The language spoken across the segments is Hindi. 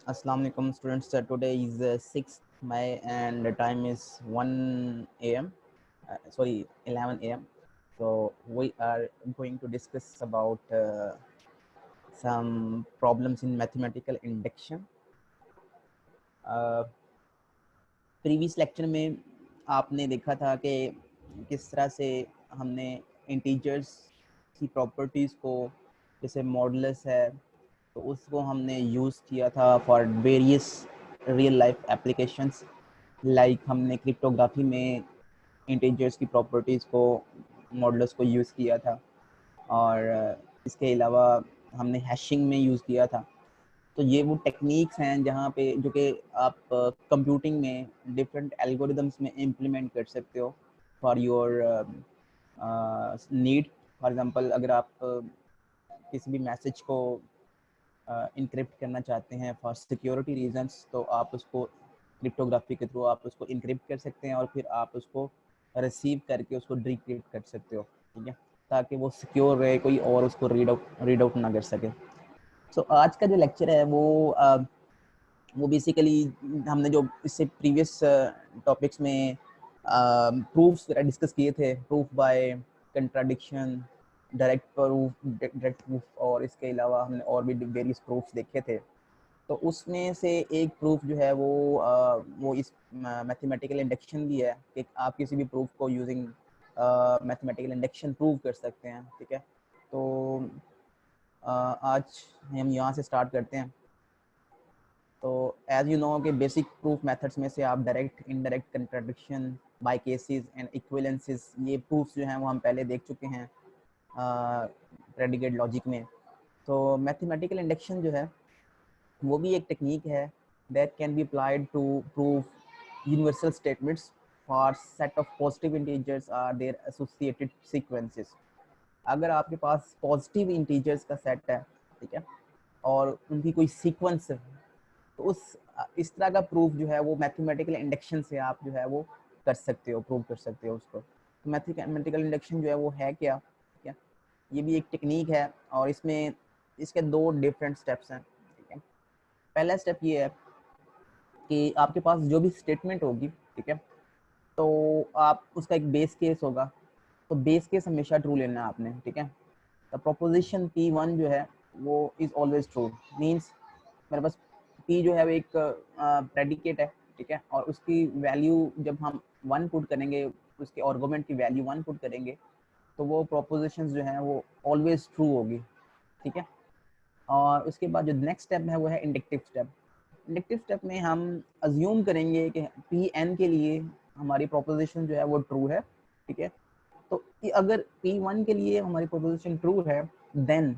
Assalamu alaikum students. Today is 6th May and the time is 1 a.m. Sorry, 11 a.m. So we are going to discuss about some problems in mathematical induction. Previous lecture में आपने देखा था कि किस तरह से हमने इंटीजर्स की प्रॉपर्टीज़ को, जैसे मॉडुलस है, तो उसको हमने यूज़ किया था for various real life applications. Like हमने क्रिप्टोग्राफी में इंटीजर्स की प्रॉपर्टीज़ को, मॉडुलस को यूज़ किया था, और इसके अलावा हमने हैशिंग में यूज़ किया था। तो ये वो टेक्निक्स हैं जहाँ पे जो कि आप कंप्यूटिंग में डिफरेंट एल्गोरिदम्स में इम्प्लीमेंट कर सकते हो for your need. For example, अगर आप किसी भी मैसेज को इनक्रिप्ट करना चाहते हैं फॉर सिक्योरिटी रीजंस, तो आप उसको क्रिप्टोग्राफी के थ्रू आप उसको इनक्रिप्ट कर सकते हैं और फिर आप उसको रिसीव करके उसको डिक्रिप्ट कर सकते हो, ठीक है, ताकि वो सिक्योर रहे, कोई और उसको रीड आउट ना कर सके। सो आज का जो लेक्चर है वो बेसिकली हमने जो इससे प्रीवियस टॉपिक्स में प्रूफ्स डिस्कस किए थे, proof by contradiction, direct proof, और इसके अलावा हमने और भी वेरियस प्रूफ्स देखे थे। तो उसमें से एक प्रूफ जो है वो इस मैथमेटिकल इंडक्शन भी है कि आप किसी भी प्रूफ को यूजिंग मैथमेटिकल इंडक्शन प्रूव कर सकते हैं, ठीक है। तो आज हम यहाँ से स्टार्ट करते हैं। तो एज यू नो कि बेसिक प्रूफ मेथड्स में से आप direct, indirect, contradiction, by cases and equivalences, ये प्रूफ्स जो हैं वो हम पहले देख चुके हैं प्रेडिकेट लॉजिक में। तो मैथमेटिकल इंडक्शन जो है वो भी एक टेक्निक है that can be applied to prove universal statements for set of positive integers are there associated sequences. अगर आपके पास पॉजिटिव इंटीजर्स का सेट है, ठीक है, और उनकी कोई सीक्वेंस है, तो उस इस तरह का प्रूफ जो है वो मैथमेटिकल इंडक्शन से आप जो है वो कर सकते हो, प्रूव कर सकते हो उसको। तो मैथमेटिकल इंडक्शन जो है वो है क्या, ठीक है, ये भी एक टेक्निक है और इसमें इसके दो डिफरेंट स्टेप्स हैं, ठीक है। पहला स्टेप ये है कि आपके पास जो भी स्टेटमेंट होगी, ठीक है, तो आप उसका एक बेस केस होगा, तो बेस केस हमेशा ट्रू लेना है आपने, ठीक है। द प्रोपोजिशन P1 जो है वो इज ऑलवेज ट्रू, मीन्स मेरे पास P जो है वो एक प्रेडिकेट है, ठीक है, और उसकी वैल्यू जब हम 1 पुट करेंगे, उसके आर्गुमेंट की वैल्यू 1 पुट करेंगे, तो वो प्रोपोजिशंस जो हैं वो ऑलवेज ट्रू होगी, ठीक है। और उसके बाद जो नेक्स्ट स्टेप है वो है इंडक्टिव स्टेप। इंडक्टिव स्टेप में हम अज्यूम करेंगे कि Pn के लिए हमारी प्रोपोजिशन जो है वो ट्रू है, ठीक है। तो अगर P1 के लिए हमारी प्रोपोजिशन ट्रू है, देन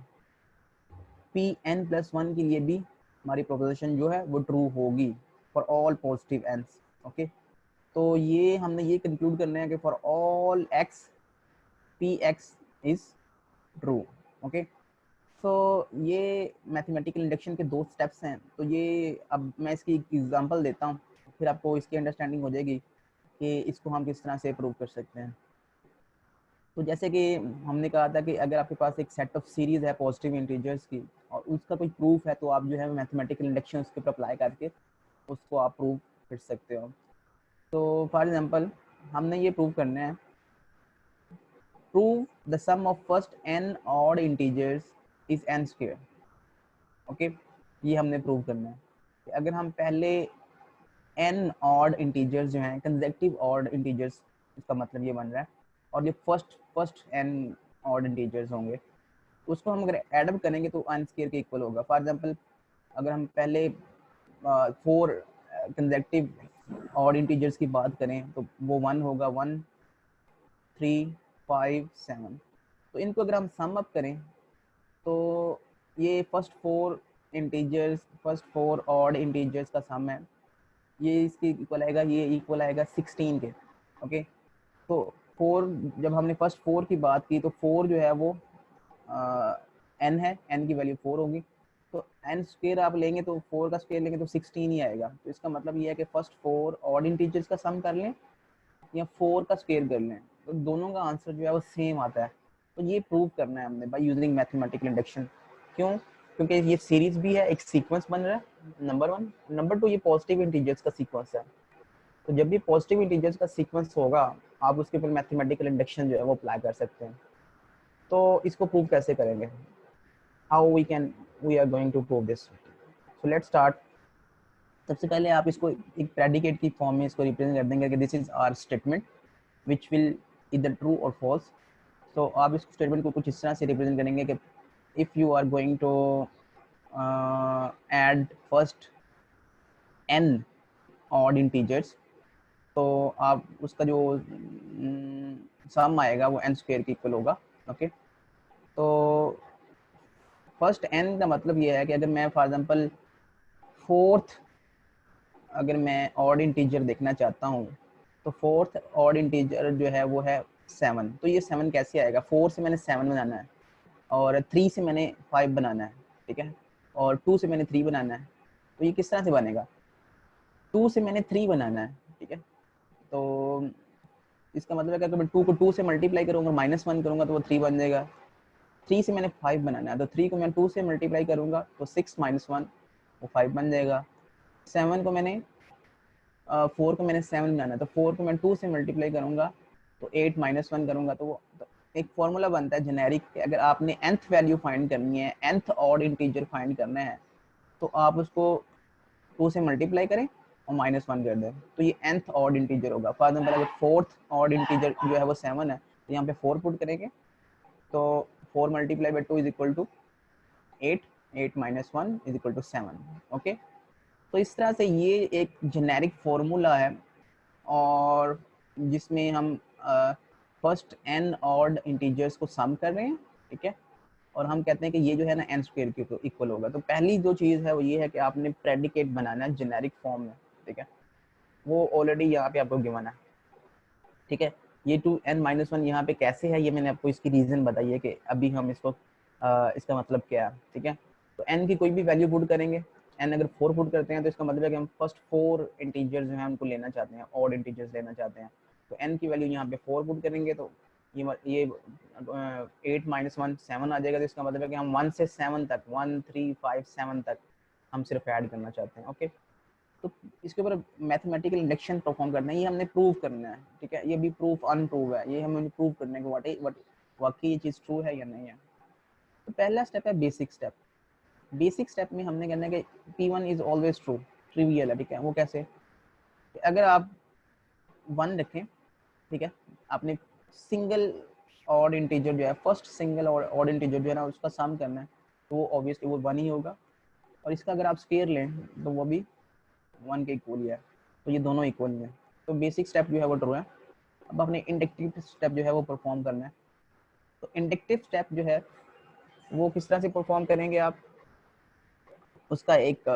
Pn+1 के लिए भी हमारी प्रोपोजिशन जो है वो ट्रू होगी for all positive N's, okay. तो ये हमने ये कंक्लूड करना है कि for all x Px is true, okay. So ये मैथमेटिकल इंडक्शन के दो स्टेप्स हैं। तो ये अब मैं इसकी एग्जांपल देता हूँ, फिर आपको इसकी अंडरस्टैंडिंग हो जाएगी कि इसको हम किस तरह से प्रूव कर सकते हैं। तो जैसे कि हमने कहा था कि अगर आपके पास एक सेट ऑफ सीरीज है पॉजिटिव इंटीजर्स की और उसका कोई प्रूफ है, तो आप जो है मैथमेटिकल इंडक्शन उसके ऊपर अप्लाई करके उसको आप प्रूव कर सकते हो। तो फॉर एग्जांपल हमने ये प्रूव करना है, prove the sum of first n odd integers is n square, okay. ये हमने प्रूव करना है कि अगर हम पहले n ऑड इंटीजर्स जो हैं, कंसेक्टिव ऑड इंटीजर्स, इसका मतलब ये बन रहा है, और ये फर्स्ट n ऑड इंटीजर्स होंगे, उसको हम अगर एडअप करेंगे तो n स्क्वायर के इक्वल होगा। फॉर एग्जांपल अगर हम पहले 4 कंसेक्टिव ऑड इंटीजर्स की बात करें तो वो 1 होगा, 1 3 5 7। तो इनको अगर हम सम अप करें तो ये फर्स्ट फोर ऑड इंटीजर्स का सम है, ये इसके इक्वल आएगा, ये इक्वल आएगा 16 के, ओके। तो 4, जब हमने फर्स्ट 4 की बात की तो 4 जो है वो n है, n की वैल्यू 4 होगी, तो n स्क्वायर आप लेंगे तो 4 का स्क्वायर लेंगे तो 16 ही आएगा। तो इसका मतलब ये है कि फर्स्ट 4 ऑड इंटीजर्स का सम कर लें या 4 का स्क्वायर कर लें, तो दोनों का आंसर जो है वो सेम आता है। तो ये प्रूव करना है हमने बाय यूजिंग मैथमेटिकल इंडक्शन। क्यों? क्योंकि ये सीरीज भी है, एक सीक्वेंस बन रहा है, नंबर वन। नंबर टू, ये पॉजिटिव इंटीजर्स का सीक्वेंस है। तो जब भी पॉजिटिव इंटीजर्स का सीक्वेंस होगा, आप उसके ऊपर मैथमेटिकल इंडक्शन जो है वो अप्लाई कर सकते हैं। तो इसको प्रूव कैसे करेंगे, how we are going to prove this. So let's start. सबसे पहले आप इसको एक प्रेडिकेट की फॉर्म में इसको रिप्रेजेंट कर देंगे कि this is our statement which will either true और फॉल्स। तो आप इस स्टेटमेंट को कुछ इस तरह से रिप्रेजेंट करेंगे कि if you are going to add first n odd integers, तो आप उसका जो सम आएगा वो n स्क्वायर के इक्वल होगा। ओके, तो फर्स्ट n का मतलब ये है कि अगर मैं फॉर एग्जांपल फोर्थ, अगर मैं ऑड इंटीजर देखना चाहता हूँ, तो फोर्थ ऑड इंटीजर जो है वो है 7। तो ये 7 कैसे आएगा, 4 से मैंने 7 बनाना है, और 3 से मैंने 5 बनाना है, ठीक है, और 2 से मैंने 3 बनाना है। तो ये किस तरह से बनेगा, 2 से मैंने 3 बनाना है, ठीक है। तो इसका मतलब है कि अगर मैं 2 को 2 से मल्टीप्लाई करूँगा, -1 करूँगा तो वो 3 बन जाएगा। 3 से मैंने 5 बनाना है, तो 3 को मैं 2 से मल्टीप्लाई करूँगा तो 6 - 1 वो 5 बन जाएगा। 7 को मैंने 4 को मैंने 7 बनाना है, तो 4 को मैं 2 से मल्टीप्लाई करूँगा तो 8 - 1 करूँगा तो वो तो एक फॉर्मूला बनता है जेनेरिक। अगर आपने nth वैल्यू फाइंड करनी है, nth ऑड इंटीजर फाइंड करना है, तो आप उसको 2 से मल्टीप्लाई करें और -1 कर दें, तो ये nth ऑड इंटीजर होगा। फॉर एग्जाम्पल अगर फोर्थ ऑड इंटीजर जो है वो 7 है, तो यहाँ पे 4 पुट करेंगे, तो 4 multiply by 2 is equal to 8, 8 - 1 is equal to 7। Okay, तो इस तरह से ये एक जेनेरिक फॉर्मूला है, और जिसमें हम फर्स्ट n ऑड इंटीजर्स को सम कर रहे हैं, ठीक है, और हम कहते हैं कि ये जो है ना n स्क्वायर के इक्वल होगा। तो पहली जो चीज़ है वो ये है कि आपने प्रेडिकेट बनाना है जेनेरिक फॉर्म में, ठीक है, वो ऑलरेडी यहाँ पे आपको गिवन है, ठीक है। ये 2n - 1 यहाँ पे कैसे है, ये मैंने आपको इसकी रीज़न बताई है कि अभी हम इसको इसका मतलब क्या है, ठीक है। तो n की कोई भी वैल्यू पुट करेंगे, n अगर 4 पुट करते हैं तो इसका मतलब है कि हम फर्स्ट 4 इंटीजर्स जो हैं उनको लेना चाहते हैं, ऑड इंटीजर्स लेना चाहते हैं। तो n की वैल्यू यहाँ पे 4 पुट करेंगे तो ये 8 - 1 7 आ जाएगा। तो इसका मतलब है कि हम 1 से 7 तक, 1 3 5 7 तक हम सिर्फ ऐड करना चाहते हैं। ओके, तो इसके ऊपर मैथमेटिकल इंडक्शन परफॉर्म करना है, ये हमने प्रूव करना है, ठीक है। ये भी प्रूफ अनप्रूव है, ये हमें प्रूव करने को वाकई ये चीज़ ट्रू है या नहीं है। तो पहला स्टेप है बेसिक स्टेप। बेसिक स्टेप में हमने कहना है कि P1 is always true, trivial है, ठीक है। वो कैसे, अगर आप 1 रखें, ठीक है, आपने सिंगल ऑड इंटीजर जो है, फर्स्ट सिंगल ऑड इंटीजर जो है ना उसका सम करना है, तो वो ऑब्वियसली वो 1 ही होगा। और इसका अगर आप स्क्वायर लें तो वो भी 1 के इक्वल ही है, तो ये दोनों इक्वल ही है। तो बेसिक स्टेप जो है वो ट्रू है। अब अपने इंडक्टिव स्टेप जो है वो परफॉर्म करना है। तो इंडक्टिव स्टेप जो है वो किस तरह से परफॉर्म करेंगे आप, उसका एक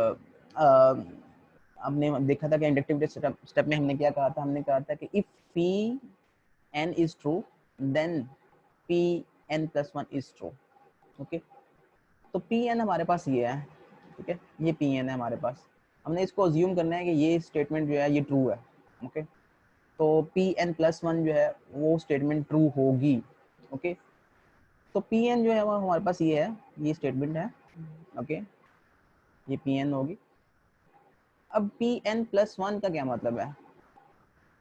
हमने देखा था कि इंडक्टिव स्टेप में हमने क्या कहा था, हमने कहा था कि if P n is true then P n plus 1 is true. Okay, तो पी एन हमारे पास ये है, ठीक है, ये पी एन है हमारे पास। हमने इसको अज्यूम करना है कि ये स्टेटमेंट जो है ये ट्रू है। ओके, तो पी एन प्लस 1 जो है वो स्टेटमेंट ट्रू होगी। ओके, तो पी एन जो है वो हमारे पास ये है, ये स्टेटमेंट है। ओके, ये पी एन होगी। अब पी एन प्लस 1 का क्या मतलब है,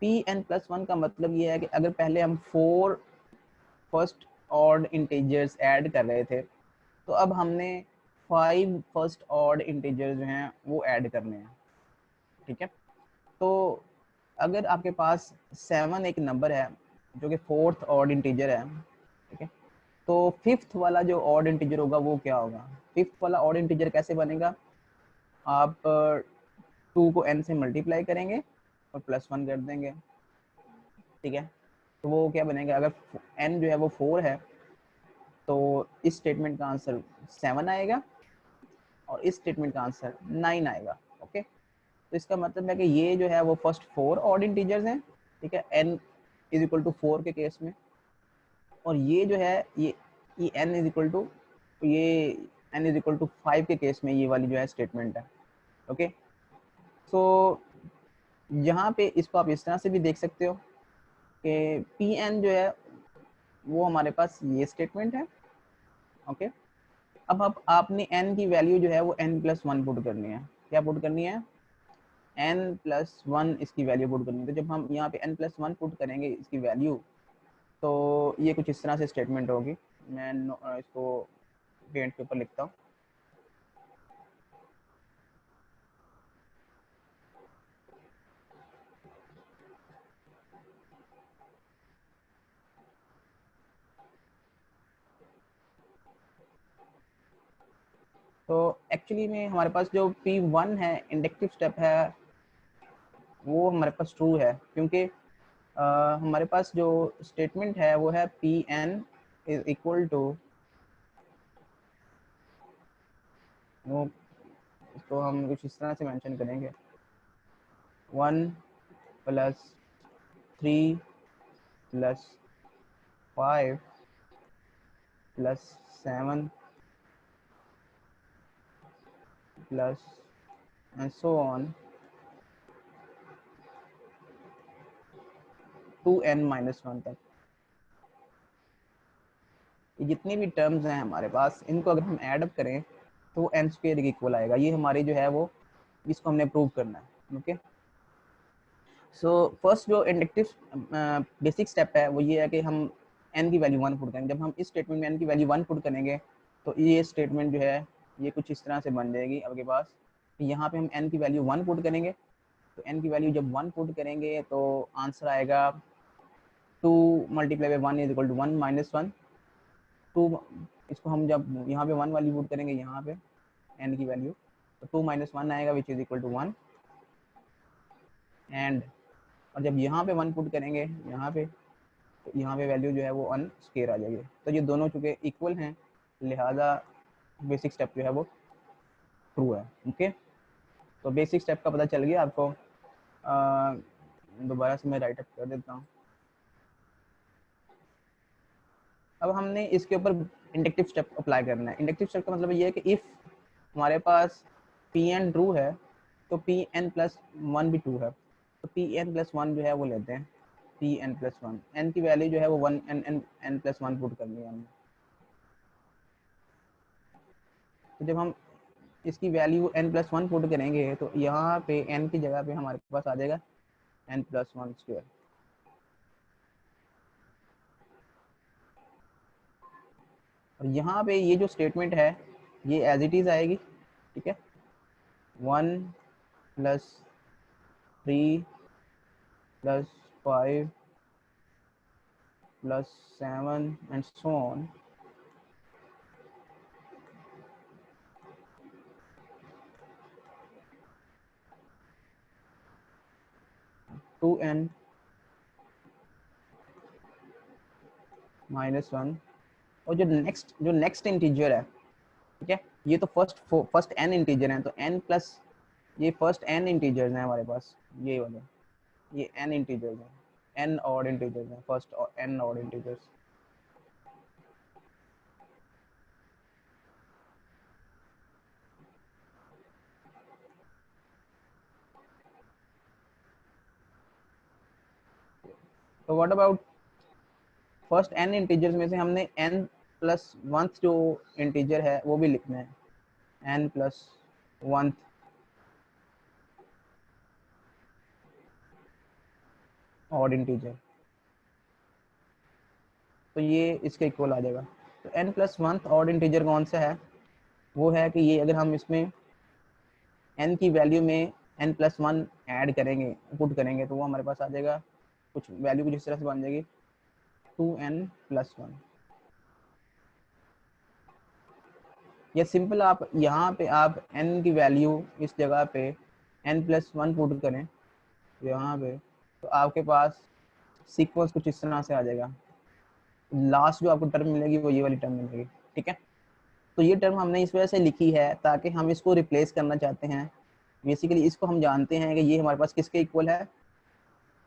पी एन प्लस 1 का मतलब ये है कि अगर पहले हम 4 फर्स्ट ऑड इंटीजर्स ऐड कर रहे थे, तो अब हमने 5 फर्स्ट ऑड इंटीजर्स जो हैं वो ऐड करने हैं, ठीक है। तो अगर आपके पास 7 एक नंबर है जो कि फोर्थ ऑड इंटीजर है, ठीक है, तो फिफ्थ वाला जो ऑड इंटीजर होगा वो क्या होगा, फिफ्थ वाला ऑड इंटीजर कैसे बनेगा, आप 2 को n से मल्टीप्लाई करेंगे और +1 कर देंगे, ठीक है। तो वो क्या बनेगा, अगर n जो है वो 4 है तो इस स्टेटमेंट का आंसर 7 आएगा और इस स्टेटमेंट का आंसर 9 आएगा। ओके, तो इसका मतलब है कि ये जो है वो फर्स्ट 4 ऑड इंटीजर्स हैं, ठीक है, n इज इक्वल टू 4 के केस में, और ये जो है ये n इज इक्वल टू ये n इज इक्वल टू 5 के केस में ये वाली जो है स्टेटमेंट है। ओके, सो यहाँ पे इसको आप इस तरह से भी देख सकते हो कि Pn जो है वो हमारे पास ये स्टेटमेंट है। ओके, अब आपने n की वैल्यू जो है वो n+1 पुट करनी है। क्या पुट करनी है? n+1 इसकी वैल्यू पुट करनी है। तो जब हम यहाँ पे n+1 पुट करेंगे इसकी वैल्यू, तो ये कुछ इस तरह से स्टेटमेंट होगी। मैं इसको पेंट के ऊपर लिखता हूँ। तो एक्चुअली में हमारे पास जो P1 है, इंडक्टिव स्टेप है, वो हमारे पास ट्रू है, क्योंकि हमारे पास जो स्टेटमेंट है वो है Pn इज इक्वल टू, वो इसको हम कुछ इस तरह से मेंशन करेंगे, 1 + 3 + 5 + 7 plus and so on to n-1 तक। ये जितनी भी टर्म्स हैं हमारे पास, इनको अगर हम ऐड अप करें तो n² के इक्वल आएगा। ये हमारी जो है वो, इसको हमने प्रूव करना है। ओके, सो फर्स्ट जो इंडक्टिव बेसिक स्टेप है वो ये है कि हम n की वैल्यू 1 पुट करेंगे। जब हम इस स्टेटमेंट में n की वैल्यू 1 पुट करेंगे तो ये स्टेटमेंट जो है ये कुछ इस तरह से बन जाएगी आपके पास। यहाँ पे हम n की वैल्यू 1 पुट करेंगे, तो n की वैल्यू जब 1 पुट करेंगे तो आंसर आएगा 2 × 1 = 1 - 1। 2, इसको हम जब यहाँ पे 1 वाली पुट करेंगे यहाँ पे n की वैल्यू, तो 2 - 1 आएगा which is equal to 1। And और जब यहाँ पे 1 पुट करेंगे यहाँ पे, तो यहाँ पे वैल्यू जो है वो n² आ जाएगी। तो ये दोनों चूँकि इक्वल हैं, लिहाजा बेसिक स्टेप जो है वो ट्रू है। ओके, तो बेसिक स्टेप का पता चल गया आपको। दोबारा से मैं राइट अप कर देता हूँ। अब हमने इसके ऊपर इंडक्टिव स्टेप अप्लाई करना है। इंडक्टिव स्टेप का मतलब ये है कि इफ़ हमारे पास Pn ट्रू है तो Pn+1 भी ट्रू है। तो Pn+1 जो है वो लेते हैं, Pn+1, n की वैल्यू जो है वो 1 n+1 पुट करनी है हमने। तो जब हम इसकी वैल्यू n+1 पुट करेंगे तो यहाँ पे n की जगह पे हमारे पास आ जाएगा n+1²। और यहाँ पे ये जो स्टेटमेंट है ये एज इट इज़ आएगी। ठीक है, 1 + 3 + 5 + 7 and so on to n-1। और जो नेक्स्ट इंटीजर है, ठीक है, ये तो फर्स्ट n इंटीजर है, तो n प्लस ये फर्स्ट n इंटीजर्स हैं हमारे पास, ये वाले, ये n इंटीजर्स हैं, n ऑड इंटीजर्स हैं, फर्स्ट n ऑड इंटीजर्स। तो what about first n integers में से हमने n+1 जो इंटीजर है वो भी लिखना है, n+1 ऑड इंटीजर, तो ये इसके इक्वल आ जाएगा। तो n+1 ऑड इंटीजर कौन सा है? वो है कि ये अगर हम इसमें n की वैल्यू में n+1 ऐड करेंगे, पुट करेंगे, तो वो हमारे पास आ जाएगा, कुछ वैल्यू कुछ इस तरह से बन जाएगी 2n+1। या सिंपल आप यहाँ पे आप n की वैल्यू इस जगह पे n+1 पुट करें यहाँ पे, तो आपके पास सीक्वेंस कुछ इस तरह से आ जाएगा। लास्ट जो आपको टर्म मिलेगी वो ये वाली टर्म मिलेगी। ठीक है, तो ये टर्म हमने इस वजह से लिखी है ताकि हम इसको रिप्लेस करना चाहते हैं। बेसिकली इसको हम जानते हैं कि ये हमारे पास किसके इक्वल है,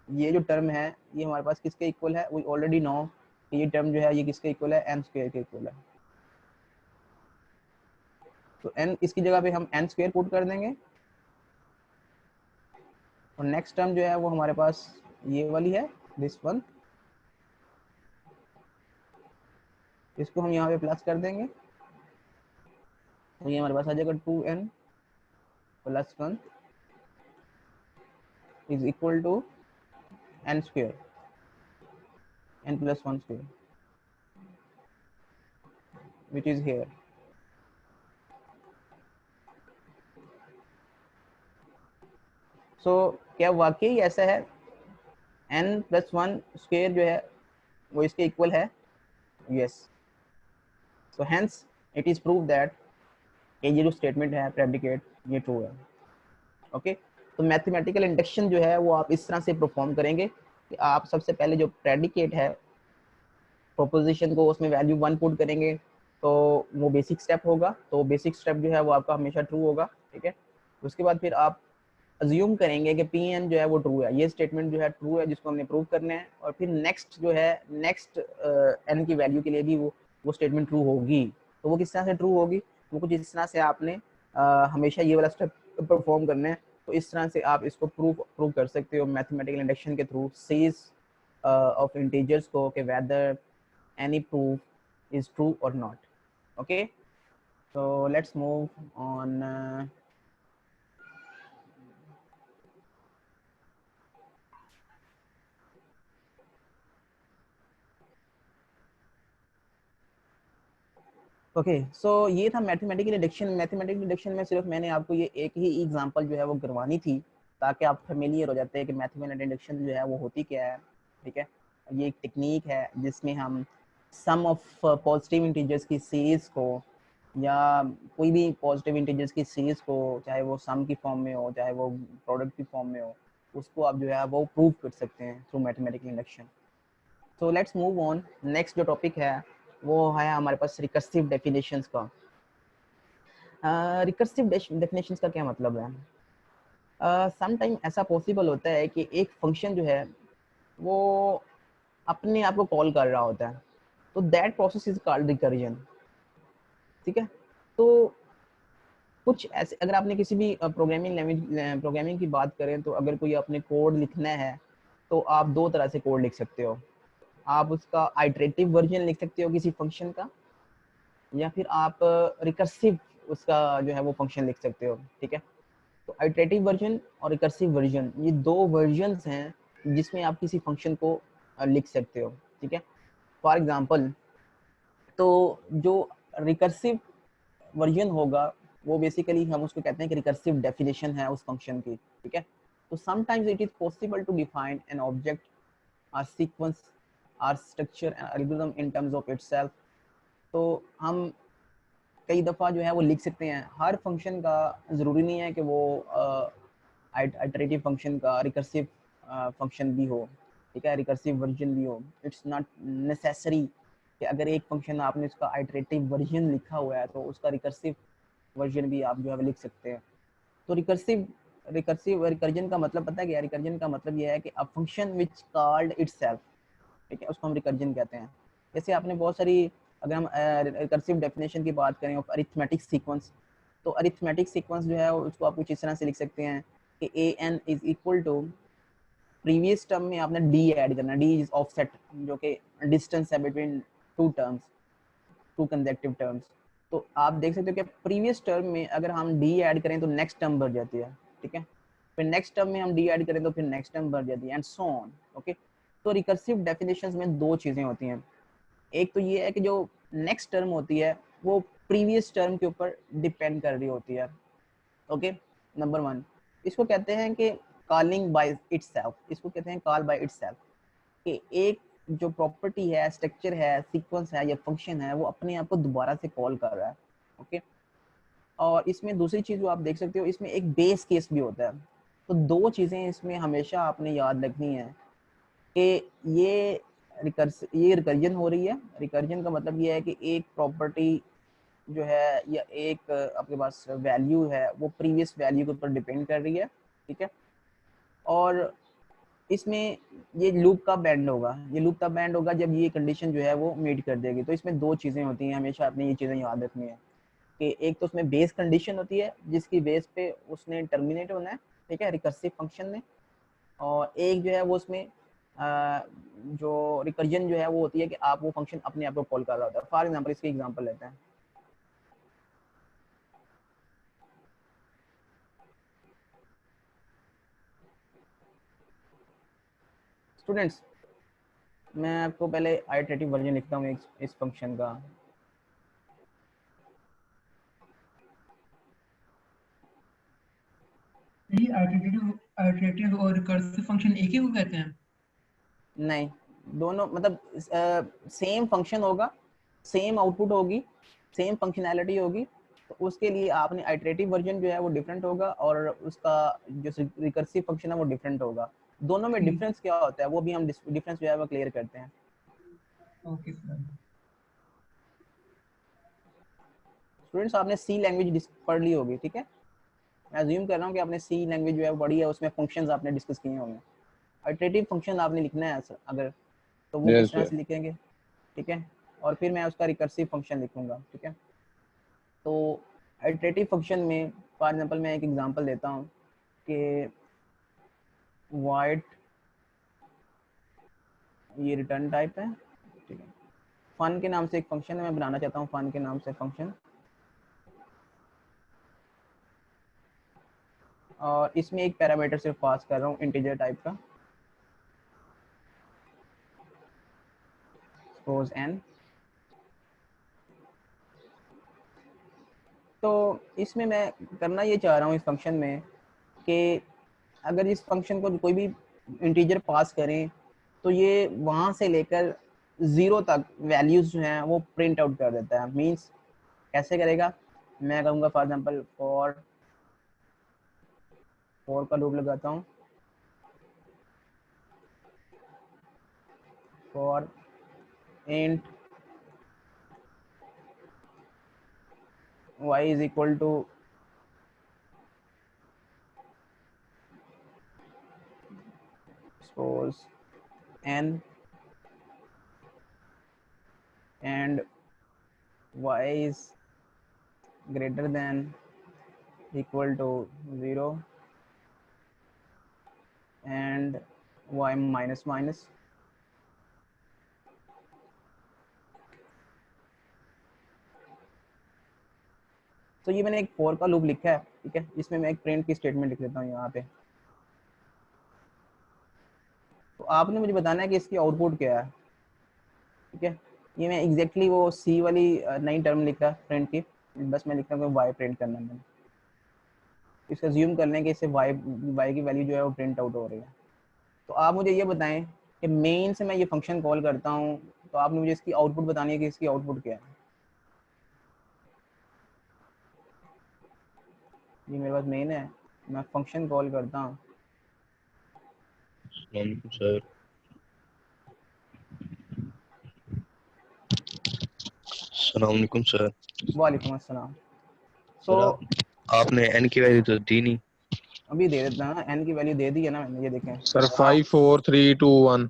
ये जो टर्म है ये हमारे पास किसके इक्वल है, वी ऑलरेडी नो कि ये टर्म जो है ये किसके इक्वल है, n² के इक्वल है। तो n इसकी जगह पे हम n² पुट कर देंगे, और नेक्स्ट टर्म जो है वो हमारे पास ये वाली है, दिस वन, इसको हम यहाँ पे प्लस कर देंगे, तो ये हमारे पास आ जाएगा 2n plus 1 is equal to n square, n plus 1 square which is here. So क्या वाकई ऐसा है n प्लस 1 स्क्वायर जो है वो इसके इक्वल है? Yes. So hence it is prove that ये जो स्टेटमेंट है प्रेडिकेट ये ट्रू है। ओके तो मैथमेटिकल इंडक्शन जो है वो आप इस तरह से परफॉर्म करेंगे कि आप सबसे पहले जो प्रेडिकेट है प्रोपोजिशन को उसमें वैल्यू 1 पुट करेंगे, तो वो बेसिक स्टेप होगा, तो बेसिक स्टेप जो है वो आपका हमेशा ट्रू होगा। ठीक है, उसके बाद फिर आप अज्यूम करेंगे कि पी एन जो है वो ट्रू है, ये स्टेटमेंट जो है ट्रू है जिसको हमने प्रूव करना है, और फिर नेक्स्ट जो है नेक्स्ट एन की वैल्यू के लिए भी वो स्टेटमेंट ट्रू होगी। तो वो किस तरह से ट्रू होगी? वो कुछ इस तरह से आपने हमेशा ये वाला स्टेप परफॉर्म करना है। तो इस तरह से आप इसको प्रूव कर सकते हो मैथमेटिकल इंडक्शन के थ्रू सीरीज ऑफ इंटीजर्स को कि weather any proof is true or not. Okay, so let's move on okay so ये था मैथमेटिकल डिडक्शन। मैथमेटिकल डिडक्शन में सिर्फ मैंने आपको ये एक ही एग्जांपल जो है वो करवानी थी ताकि आप फेमिलियर हो जाते हैं कि मैथमेटिकल डिडक्शन जो है वो होती क्या है। ठीक है, ये एक टेक्निक है जिसमें हम सम ऑफ पॉजिटिव इंटीजर्स की सीरीज को या कोई भी पॉजिटिव इंटीजर्स की सीरीज को, चाहे वो सम की फॉर्म में हो चाहे वो प्रोडक्ट की फॉर्म में हो, उसको आप जो है वो प्रूव कर सकते हैं through mathematical induction. So let's move on. Next जो टॉपिक है वो है हमारे पास रिकर्सिव डेफिनेशंस का। रिकर्सिव डेफिनेशंस का क्या मतलब है? समटाइम ऐसा पॉसिबल होता है कि एक फंक्शन जो है वो अपने आप को कॉल कर रहा होता है, तो that process is called recursion. ठीक है, तो कुछ ऐसे अगर आपने किसी भी प्रोग्रामिंग लैंग्वेज प्रोग्रामिंग की बात करें तो अगर कोई अपने कोड लिखना है तो आप दो तरह से कोड लिख सकते हो। आप उसका आइटरेटिव वर्जन लिख सकते हो किसी फंक्शन का, या फिर आप रिकर्सिव उसका जो है वो फंक्शन लिख सकते हो। ठीक है, तो आइटरेटिव वर्जन और रिकर्सिव वर्जन ये दो वर्जन्स हैं जिसमें आप किसी फंक्शन को लिख सकते हो। ठीक है, फॉर एग्जांपल तो जो रिकर्सिव वर्जन होगा वो बेसिकली हम उसको कहते हैं कि रिकर्सिव डेफिनेशन है उस फंक्शन की। ठीक है, तो sometimes it is possible to define an object और सीक्वेंस और structure and algorithm in terms of itself. तो हम कई दफ़ा जो है वो लिख सकते हैं। हर फंक्शन का ज़रूरी नहीं है कि वो आइटरेटिव फंक्शन का रिकर्सिव फंक्शन भी हो। ठीक है, रिकर्सिव वर्जन भी हो। इट्स नॉट नेसेसरी कि अगर एक फंक्शन आपने उसका आइटरेटिव वर्जन लिखा हुआ है तो उसका रिकर्सिव वर्जन भी आप जो है लिख सकते हैं। तो रिकर्जन का मतलब पता है क्या? रिकर्जन का मतलब यह है कि a function which called itself. ठीक है, उसको हम रिकर्जन कहते हैं। जैसे आपने बहुत सारी, अगर हम रिकर्सिव डेफिनेशन की बात करें ऑफ अरिथमेटिक सीक्वेंस, तो अरिथमेटिक सीक्वेंस जो है उसको आप कुछ इस तरह से लिख सकते हैं कि A N is equal to previous term में आपने डी ऐड करना। डी इज ऑफसेट जो कि डिस्टेंस है between two terms, two consecutive terms. तो आप देख सकते हो कि प्रीवियस टर्म में अगर हम डी ऐड करें तो नेक्स्ट टर्म बढ़ जाती है। ठीक है, फिर नेक्स्ट टर्म में हम डी ऐड करें तो फिर नेक्स्ट टर्म बढ़ जाती है एंड सो ऑन। ओके, तो रिकर्सिव डेफिनेशंस में दो चीज़ें होती हैं। एक तो ये है कि जो नेक्स्ट टर्म होती है वो प्रीवियस टर्म के ऊपर डिपेंड कर रही होती है। ओके, नंबर वन, इसको कहते हैं कि कॉलिंग बाय इटसेल्फ। इसको कहते हैं कॉल बाय इटसेल्फ, कि एक जो प्रॉपर्टी है, स्ट्रक्चर है, सीक्वेंस है या फंक्शन है वो अपने आप को दोबारा से कॉल कर रहा है। ओके, और इसमें दूसरी चीज़ जो आप देख सकते हो, इसमें एक बेस केस भी होता है। तो दो चीज़ें इसमें हमेशा आपने याद रखनी है कि ये रिकर्जन हो रही है। रिकर्जन का मतलब ये है कि एक प्रॉपर्टी जो है या एक आपके पास वैल्यू है वो प्रीवियस वैल्यू के ऊपर डिपेंड कर रही है। ठीक है, और इसमें ये लूप का बैंड होगा। ये लूप का बैंड होगा जब ये कंडीशन जो है वो मीट कर देगी। तो इसमें दो चीज़ें होती हैं, हमेशा आपने ये चीज़ें याद रखनी है कि एक तो उसमें बेस कंडीशन होती है जिसकी बेस पे उसने टर्मिनेट होना है। ठीक है, रिकर्सिव फंक्शन ने। और एक जो है वो उसमें जो रिकर्जन जो है वो होती है कि आप वो फंक्शन अपने आप को कॉल कर रहा होता है। फॉर एग्जाम्पल इसके एग्जाम्पल लेते हैं। स्टूडेंट्स मैं आपको पहले आइटरेटिव वर्जन लिखता हूँ इस फंक्शन का। ये आइटरेटिव और रिकर्सिव फंक्शन एक ही को कहते हैं? नहीं, दोनों मतलब सेम फंक्शन होगा, सेम आउटपुट होगी, सेम फंक्शनैलिटी होगी, तो उसके लिए आपने आइटरेटिव वर्जन जो है वो डिफरेंट होगा और उसका जो रिकर्सिव फंक्शन है वो डिफरेंट होगा। दोनों में डिफरेंस क्या होता है वो भी हम डिफरेंस जो है वो क्लियर करते हैं। Okay sir. स्टूडेंट्स आपने सी लैंग्वेज पढ़ ली होगी, ठीक है? मैं अज्यूम कर रहा हूँ कि आपने सी लैंग्वेज जो है वो पढ़ी है, उसमें फंक्शंस आपने डिस्कस किए होंगे। आइटरेटिव फंक्शन आपने लिखना है अगर, तो वो किस तरह से लिखेंगे, ठीक है? और फिर मैं उसका रिकर्सिव फंक्शन लिखूंगा, ठीक है? तो आइटरेटिव फंक्शन में फॉर एग्जांपल मैं एक एग्जांपल देता हूँ कि वाइट, ये रिटर्न टाइप है, ठीक है? फन के नाम से एक फंक्शन है, मैं बनाना चाहता हूँ फन के नाम से फंक्शन, और इसमें एक पैरामीटर सिर्फ पास कर रहा हूँ इंटीजर टाइप का, सपोज n। तो इसमें मैं करना ये चाह रहा हूँ इस फंक्शन में कि अगर इस फंक्शन को कोई भी इंटीजर पास करें तो ये वहाँ से लेकर 0 तक वैल्यूज जो हैं वो प्रिंट आउट कर देता है। मींस कैसे करेगा, मैं कहूँगा फॉर एग्जांपल फॉर का लूप लगाता हूँ, for int y is equal to suppose n and y is greater than equal to 0 and y minus minus। तो ये मैंने एक फॉर का लूप लिखा है, ठीक है? इसमें मैं एक प्रिंट की स्टेटमेंट लिख देता हूँ यहाँ पे। तो आपने मुझे बताना है कि इसकी आउटपुट क्या है, ठीक है? ये मैं एग्जैक्टली वो सी वाली नई टर्म लिख रहा प्रिंट की, बस मैं लिखता हूँ वाई प्रिंट करना है। इसका ज्यूम कर लें कि इससे वाई की वैल्यू जो है वो प्रिंट आउट हो रही है। तो आप मुझे ये बताएं कि मेन से मैं ये फंक्शन कॉल करता हूँ, तो आपने मुझे इसकी आउटपुट बतानी है कि इसकी आउटपुट क्या है। ये मेरे पास मेन है, मैं फंक्शन कॉल करता हूँ। सर अस्सलामुअलैकुम सर। वालेकुम अस्सलाम। तो सर आपने n की वैल्यू तो दी नहीं। अभी दे देता हूँ, n की वैल्यू दे दी है ना मैंने, ये देखें सर 5 4 3 2 1।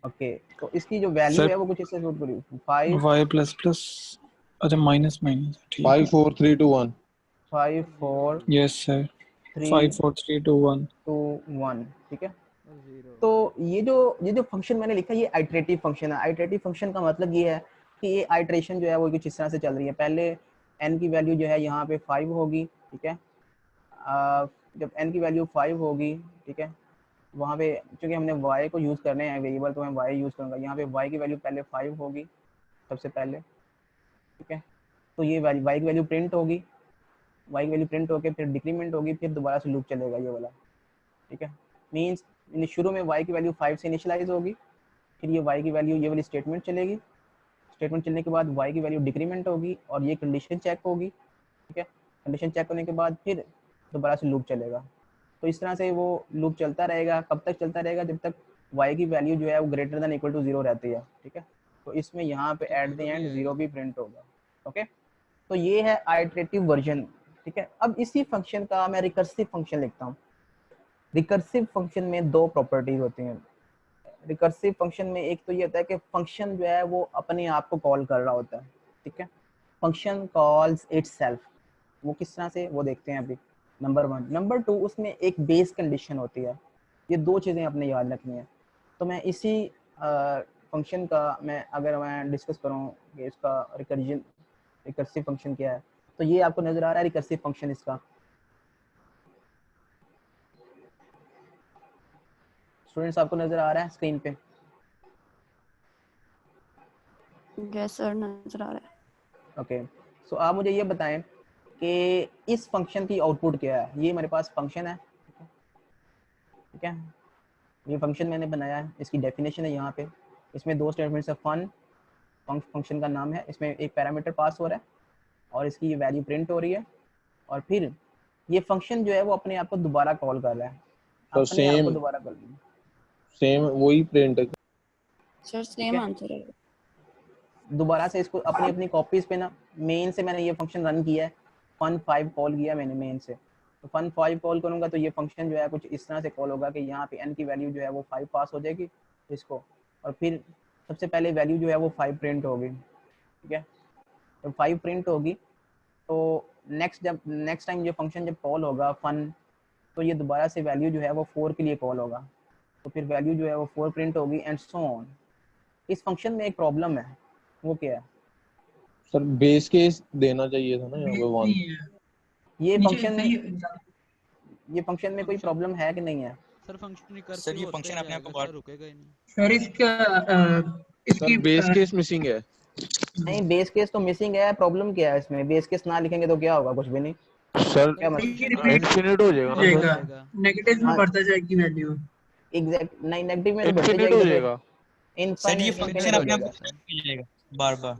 ओके। तो इसकी जो वैल्यू सर है वो कुछ इससे शूट करी 5 y प्लस प्लस, अच्छा माइनस माइनस, ठीक 5 है। 4 3 2 1। 5 4 यस सर, 5 3 4 3 2 1। 2 1, ठीक है? तो ये जो फंक्शन मैंने लिखा है ये आइटरेटिव फंक्शन है। आइटरेटिव फंक्शन का मतलब ये है कि ये आइटरेशन जो है वो कुछ इस तरह से चल रही है। पहले n की वैल्यू जो है यहाँ पे 5 होगी, ठीक है? जब n की वैल्यू 5 होगी, ठीक है, वहाँ पे चूंकि हमने y को यूज़ करने हैं वेरिएबल, तो मैं y यूज़ करूँगा। यहाँ पे y की वैल्यू पहले 5 होगी सबसे पहले, ठीक है? तो ये y की वैल्यू प्रिंट होगी, y की वैल्यू प्रिंट होकर फिर डिक्रीमेंट होगी, फिर दोबारा से लूप चलेगा ये वाला, ठीक है? मीन्स शुरू में y की वैल्यू 5 से इनिशियलाइज होगी, फिर ये y की वैल्यू ये वाली स्टेटमेंट चलेगी, स्टेटमेंट चलने के बाद y की वैल्यू डिक्रीमेंट होगी और ये कंडीशन चेक होगी, ठीक है? कंडीशन चेक होने के बाद फिर दोबारा से लूप चलेगा। तो इस तरह से वो लूप चलता रहेगा। कब तक चलता रहेगा? जब तक y की वैल्यू जो है वो ग्रेटर देन इक्वल टू 0 रहती है, ठीक है? तो इसमें यहाँ पे एट द एंड 0 भी प्रिंट होगा। ओके, तो ये है आइटरेटिव वर्जन, ठीक है? अब इसी फंक्शन का मैं रिकर्सिव फंक्शन लिखता हूँ। रिकर्सिव फंक्शन में दो प्रॉपर्टीज होती हैं। रिकर्सिव फंक्शन में एक तो ये होता है कि फंक्शन जो है वो अपने आप को कॉल कर रहा होता है, ठीक है? Function calls itself. वो किस तरह से, वो देखते हैं अभी। नंबर 1। नंबर 2, उसमें एक बेस कंडीशन होती है। ये दो चीज़ें अपने याद रखनी है। तो मैं इसी फंक्शन का मैं डिस्कस करूँ कि इसका रिकर्सिव फंक्शन क्या है, तो ये आपको नज़र आ रहा है रिकर्सिव फंक्शन इसका। स्टूडेंट्स आपको नजर आ रहा है स्क्रीन पे? यस सर नजर आ रहा है। ओके, सो आप मुझे ये बताएं कि इस फंक्शन की आउटपुट क्या है। ये मेरे पास फंक्शन है, ठीक है, ये फंक्शन मैंने बनाया है, इसकी डेफिनेशन है यहाँ पे। इसमें दो स्टेटमेंट्स है, फंक्शन का नाम है, इसमें एक पैरामीटर पास हो रहा है और इसकी ये वैल्यू प्रिंट हो रही है, और फिर ये फंक्शन जो है वो अपने आप को दोबारा कॉल कर रहा है, तो अपने आप को दोबारा कर रहा है। सेम वही प्रिंट। सर सेम आंसर है। दोबारा से इसको अपनी अपनी कॉपीज पे ना, मेन से मैंने ये फंक्शन रन किया है, fun5 कॉल किया मैंने मेन से, तो fun5 कॉल करूंगा तो ये फंक्शन जो है कुछ इस तरह से कॉल होगा कि यहाँ पे n की वैल्यू जो है वो 5 पास हो जाएगी इसको, और फिर सबसे पहले वैल्यू जो है वो 5 प्रिंट होगी, ठीक है। जब 5 प्रिंट होगी तो नेक्स्ट टाइम ये फंक्शन जब कॉल होगा फन, तो ये दोबारा से वैल्यू जो है वो 4 के लिए कॉल होगा, तो फिर वैल्यू जो है वो 4 प्रिंट होगी एंड सो ऑन। इस फंक्शन में एक प्रॉब्लम है, वो क्या है सर? बेस केस देना चाहिए था ना यहाँ पे 1। ये नीचे फंक्शन में, सही ये फंक्शन में कोई प्रॉब्लम है कि नहीं है? सर फंक्शन रिकर्सिव सर ये होते फंक्शन अपने आप को जाएगा, सर रुकेगा ही नहीं। सर इसकी बेस केस मिसिंग है। नहीं, बेस केस तो मिसिंग है, प्रॉब्लम क्या है इसमें? बेस केस ना लिखेंगे तो क्या होगा? कुछ भी नहीं। सर क्या मतलब इनफिनिट हो जाएगा ना सर? जाएगा नेगेटिव में हाँ। बढ़ता जाएगी वैल्यू। एग्जैक्ट, नहीं नेगेटिव में तो बढ़ती इनफिनिट हो जाएगी, जाएगा। सर ये इनफाइनाइट फंक्शन हो अपने आप जाएगा। को हो जाएगा बार बार।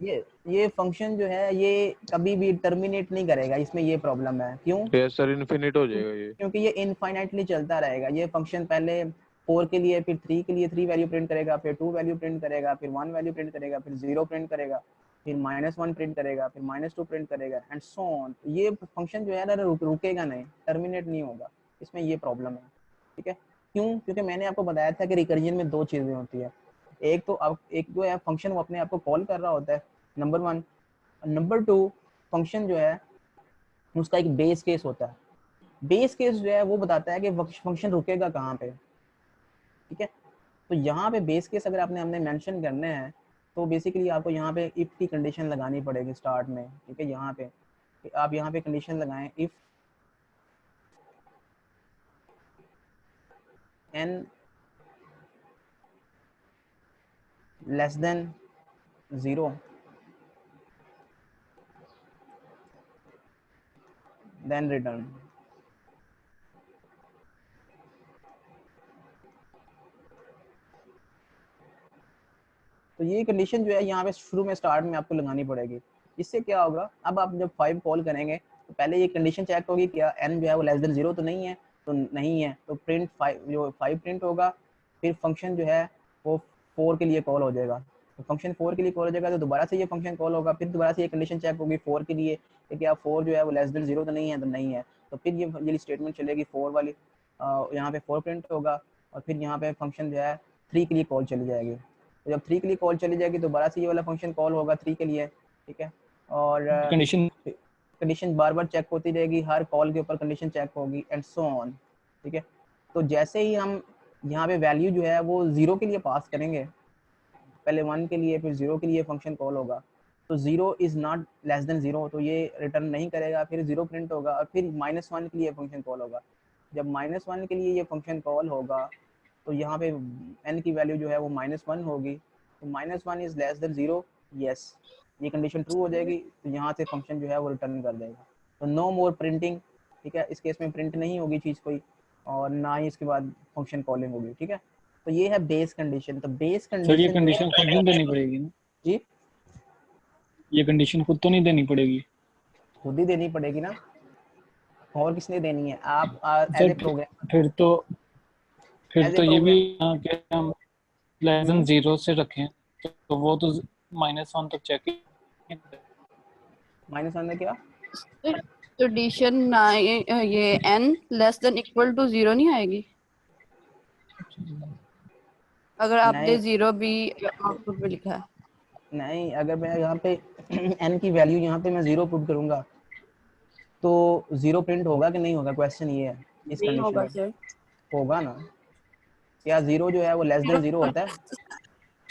ये फंक्शन जो है ये कभी भी टर्मिनेट नहीं करेगा, इसमें ये प्रॉब्लम है। क्यों? यस सर, इनफिनिट हो जाएगा ये। क्योंकि ये इनफाइनाइटली चलता रहेगा। ये फंक्शन पहले 4 के लिए, फिर 3 के लिए 3 वैल्यू प्रिंट करेगा, फिर 2 वैल्यू प्रिंट करेगा, फिर 1 वैल्यू प्रिंट करेगा, फिर 0 प्रिंट करेगा, फिर -1 प्रिंट करेगा, फिर -2 प्रिंट करेगा एंड सो ऑन। ये फंक्शन जो है ना रुकेगा नहीं, टर्मिनेट नहीं होगा, इसमें ये प्रॉब्लम है, ठीक है। क्यों? क्योंकि मैंने आपको बताया था कि रिकर्जन में दो चीजें होती है, एक तो अब एक जो है फंक्शन वो अपने आप को कॉल कर रहा होता है, नंबर 1। नंबर 2, फंक्शन जो है उसका एक बेस केस होता है। बेस केस जो है वो बताता है कि फंक्शन रुकेगा कहाँ पे, ठीक है। तो यहाँ पे बेस केस अगर हमने मेंशन करने हैं तो बेसिकली आपको यहाँ पे इफ की कंडीशन लगानी पड़ेगी स्टार्ट में, ठीक है। यहाँ पे आप यहाँ पे कंडीशन लगाएं, if n less than 0 then return. तो ये कंडीशन जो है यहाँ पे शुरू में स्टार्ट में आपको लगानी पड़ेगी। इससे क्या होगा, अब आप जब 5 कॉल करेंगे तो पहले ये कंडीशन चेक होगी क्या n जो है वो लेस देन 0 तो नहीं है, तो नहीं है तो प्रिंट 5 जो 5 प्रिंट होगा। फिर फंक्शन जो है वो 4 के लिए कॉल हो जाएगा, तो फंक्शन 4 के लिए कॉल हो जाएगा तो दोबारा से ये फंक्शन कॉल होगा। फिर दोबारा से ये कंडीशन चेक होगी 4 के लिए कि क्या 4 जो है वो लेस देन 0 तो नहीं है, तो नहीं है, तो फिर ये स्टेटमेंट चलेगी 4 वाली, यहाँ पे 4 प्रिंट होगा और फिर यहाँ पे फंक्शन जो है 3 के लिए कॉल चली जाएगी। तो जब 3 के लिए कॉल चली जाएगी तो दोबारा से ये वाला फंक्शन कॉल होगा 3 के लिए, ठीक है। और कंडीशन बार बार चेक होती रहेगी, हर कॉल के ऊपर कंडीशन चेक होगी एंड सो ऑन, ठीक है। तो जैसे ही हम यहाँ पे वैल्यू जो है वो 0 के लिए पास करेंगे, पहले 1 के लिए फिर 0 के लिए फंक्शन कॉल होगा, तो 0 इज नॉट लेस देन 0 तो ये रिटर्न नहीं करेगा, फिर 0 प्रिंट होगा और फिर -1 के लिए फंक्शन कॉल होगा। जब -1 के लिए ये फंक्शन कॉल होगा तो यहाँ पे n की वैल्यू जो है वो -1 होगी, तो -1 इज लेस देन 0, यस, ये कंडीशन ट्रू हो जाएगी, तो यहाँ से फंक्शन जो है वो रिटर्न कर देगा। तो नो मोर प्रिंटिंग, ठीक है। इस केस में प्रिंट नहीं होगी चीज़ कोई और ना ही इसके बाद फंक्शन कॉलिंग होगी, ठीक है। तो ये है बेस कंडीशन। तो बेस कंडीशन सर ये कंडीशन खुद नहीं देनी पड़ेगी ना जी? ये कंडीशन खुद तो नहीं देनी पड़ेगी? खुद ही देनी पड़ेगी ना, और किसने देनी है? आप एज सर ए प्रोग्राम फिर As a तो ये भी program- कि हम लेस देन 0 से रखें तो वो तो -1 तक चेक -1 में क्या? एडिशन ना ये n less than equal to 0 नहीं आएगी अगर आपने 0 भी आउटपुट में लिखा है? नहीं, अगर मैं यहाँ पे n की वैल्यू यहाँ पे मैं 0 पुट करूंगा तो 0 प्रिंट होगा कि नहीं होगा, क्वेश्चन ये है। इस नहीं कंडीशन होगा में सर। होगा ना, क्या 0 जो है वो लेस देन 0 होता है?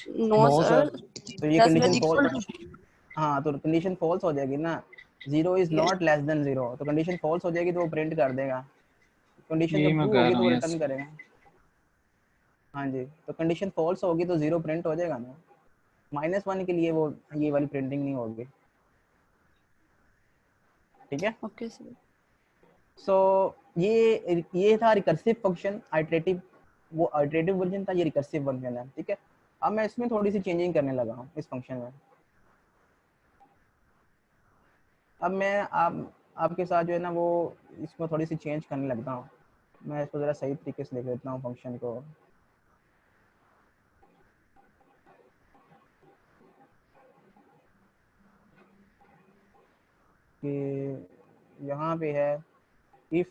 नो सर, तो ये less than condition equal false, to. हाँ तो कंडीशन फॉल्स हो जाएगी ना, 0 इज नॉट लेस देन 0, तो कंडीशन फॉल्स हो जाएगी तो वो प्रिंट कर देगा। कंडीशन यही जब मैं ट्रू कह होगी रहा तो वो हूँ, रिटर्न yes. करेगा। हाँ जी, तो कंडीशन फॉल्स होगी तो 0 प्रिंट हो जाएगा ना। -1 के लिए वो ये वाली प्रिंटिंग नहीं होगी, ठीक है। Okay sir. सो ये था रिकर्सिव फंक्शन, आइटरेटिव, वो आइटरेटिव वर्जन था, ये रिकर्सिव वर्जन है, ठीक है। अब मैं इसमें थोड़ी सी चेंजिंग करने लगा हूँ इस फंक्शन में। अब मैं आपके साथ जो है ना वो इसको थोड़ी सी चेंज करने लगता हूँ। मैं इसको ज़रा सही तरीके से लिख देता हूँ फंक्शन को। कि यहाँ पे है if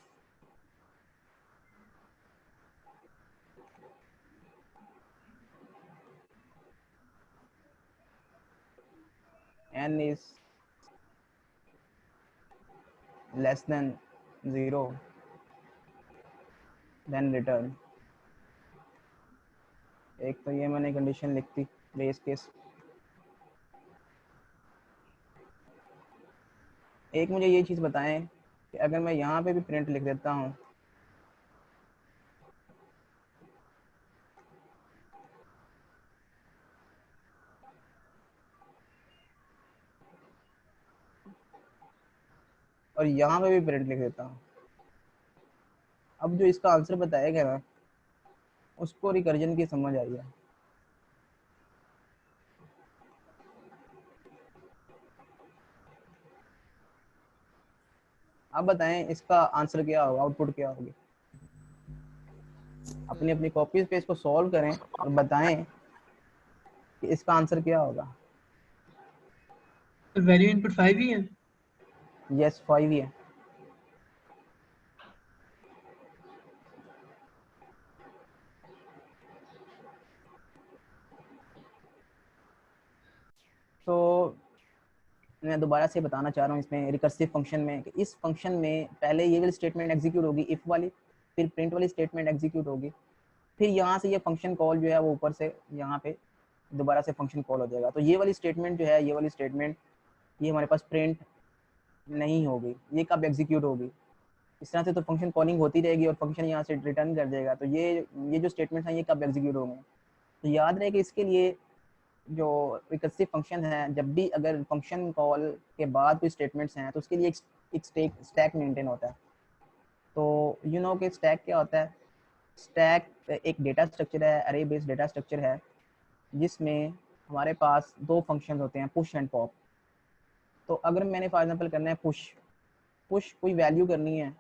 n is less than 0 then return। एक तो ये मैंने कंडीशन लिख दी बेस केस। एक मुझे ये चीज़ बताएं कि अगर मैं यहाँ पे भी प्रिंट लिख देता हूँ, और यहाँ पे भी प्रिंट लिख देता हूँ, अब जो इसका आंसर बताएगा ना उसको रिकर्जन की समझ आई है। आप बताएं इसका आंसर क्या होगा, आउटपुट क्या होगी। अपनी अपनी कॉपीज पे इसको सॉल्व करें और बताएं कि इसका आंसर क्या होगा। वैल्यू इनपुट 5 ही है। यस 5 ही है। तो मैं दोबारा से बताना चाह रहा हूँ इसमें रिकर्सिव फंक्शन में कि इस फंक्शन में पहले ये वाली स्टेटमेंट एग्जीक्यूट होगी इफ वाली, फिर प्रिंट वाली स्टेटमेंट एग्जीक्यूट होगी, फिर यहाँ से ये फंक्शन कॉल जो है वो ऊपर से यहाँ पे दोबारा से फंक्शन कॉल हो जाएगा। तो ये वाली स्टेटमेंट जो है, ये वाली स्टेटमेंट, ये हमारे पास प्रिंट नहीं होगी, ये कब एग्जीक्यूट होगी। इस तरह से तो फंक्शन कॉलिंग होती रहेगी और फंक्शन यहाँ से रिटर्न कर देगा। तो ये जो स्टेटमेंट है ये कब एग्जीक्यूट होंगे। तो याद रहे कि इसके लिए जो रिकर्सिव फंक्शन है, जब भी अगर फंक्शन कॉल के बाद कोई स्टेटमेंट्स हैं तो उसके लिए एक स्टैक मेंटेन होता है। तो यू नो कि स्टैक क्या होता है। स्टैक एक डेटा स्ट्रक्चर है, अरे बेस्ड डेटा स्ट्रक्चर है, जिसमें हमारे पास दो फंक्शन होते हैं, पुश एंड पॉप। तो अगर मैंने फॉर एग्जांपल करना है पुश कोई वैल्यू करनी है,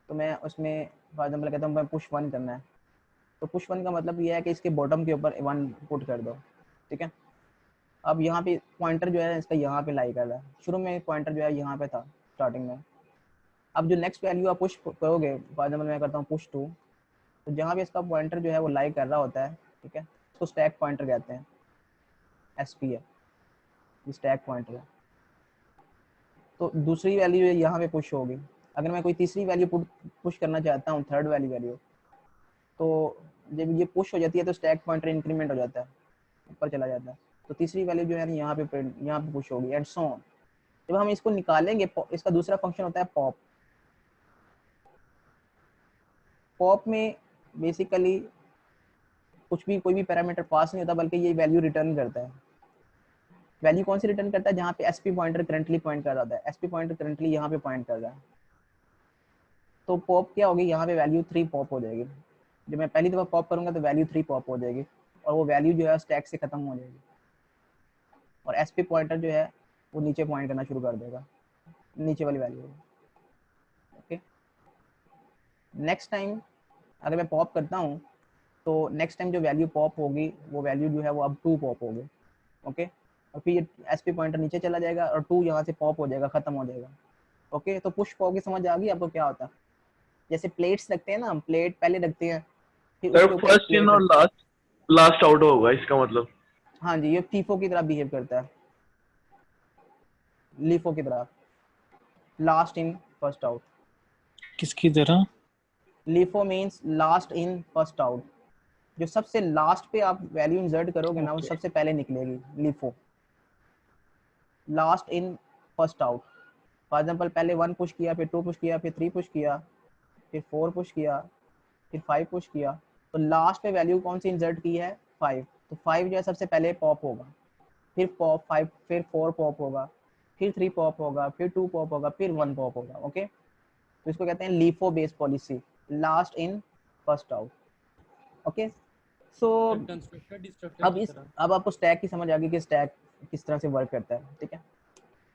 तो मैं उसमें फॉर एग्जांपल कहता हूँ मैं पुश 1 करना है। तो पुश 1 का मतलब ये है कि इसके बॉटम के ऊपर 1 पुट कर दो, ठीक है। अब यहाँ पे पॉइंटर जो है इसका यहाँ पे लाई कर रहा है, शुरू में पॉइंटर जो है यहाँ पे था स्टार्टिंग में। अब जो नेक्स्ट वैल्यू आप पुश करोगे, फॉर एग्जांपल मैं करता हूँ पुश 2, तो जहाँ पे इसका पॉइंटर जो है वो लाई कर रहा होता है, ठीक है, उसको स्टैक पॉइंटर कहते हैं, एसपी है, ये स्टैक पॉइंटर है। तो दूसरी वैल्यू यहाँ पे पुश होगी। अगर मैं कोई तीसरी वैल्यू पुश करना चाहता हूँ, थर्ड वाली वैल्यू, तो जब ये पुश हो जाती है तो स्टैक पॉइंटर इंक्रीमेंट हो जाता है, ऊपर चला जाता है। तो तीसरी वैल्यू जो है यहाँ पे पुश होगी एंड सो ऑन। जब हम इसको निकालेंगे, इसका दूसरा फंक्शन होता है पॉप। पॉप में बेसिकली कोई भी पैरामीटर पास नहीं होता, बल्कि ये वैल्यू रिटर्न करता है। वैल्यू कौन सी रिटर्न करता है, जहाँ पे एसपी पॉइंटर करंटली पॉइंट कर रहा है, एसपी पॉइंटर करंटली यहाँ पे पॉइंट कर रहा है। तो पॉप क्या होगी, यहाँ पे वैल्यू 3 पॉप हो जाएगी। जब मैं पहली दफा पॉप करूंगा तो वैल्यू 3 पॉप हो जाएगी और वो वैल्यू जो है स्टैक से खत्म हो जाएगी और एसपी पॉइंटर जो है वो नीचे पॉइंट करना शुरू कर देगा, नीचे वाली वैल्यू। ओके, नेक्स्ट टाइम अगर मैं पॉप करता हूँ तो नेक्स्ट टाइम जो वैल्यू पॉप होगी वो वैल्यू जो है वो अब 2 पॉप होगी। ओके, और फिर ये एसपी पॉइंटर नीचे चला जाएगा और 2 यहाँ से पॉप हो जाएगा, खत्म हो जाएगा। ओके, तो पुश पॉप की समझ आ गई आपको क्या होता है। जैसे प्लेट्स रखते हैं ना, हम प्लेट पहले रखते हैं, फिर सर उसके ऊपर फर्स्ट इन और लास्ट आउट होगा इसका मतलब। हाँ जी, ये फीफो की तरह बिहेव करता है, लीफो की तरह, लास्ट इन फर्स्ट आउट। किसकी तरह? LIFO means last in first out, जो सबसे लास्ट पे आप वैल्यू इंसर्ट करोगे ना वो सबसे पहले निकलेगी, LIFO, last in first out. For example पहले 1 पुश किया, फिर 2 पुश किया, फिर 3 पुश किया, फिर 4 पुश किया, फिर 5 पुश किया, तो लास्ट पे वैल्यू कौन सी इंसर्ट की है 5, तो 5 जो है सबसे पहले पॉप होगा, फिर पॉप 5, फिर 4 पॉप होगा, फिर 3 पॉप होगा, फिर 2 पॉप होगा, फिर 1 पॉप होगा। ओके, तो इसको कहते हैं LIFO base policy, last in first out. Okay, so constructor destructor की तरह। अब आपको स्टैक की समझ आ गई कि स्टैक किस तरह से वर्क करता है। ठीक है,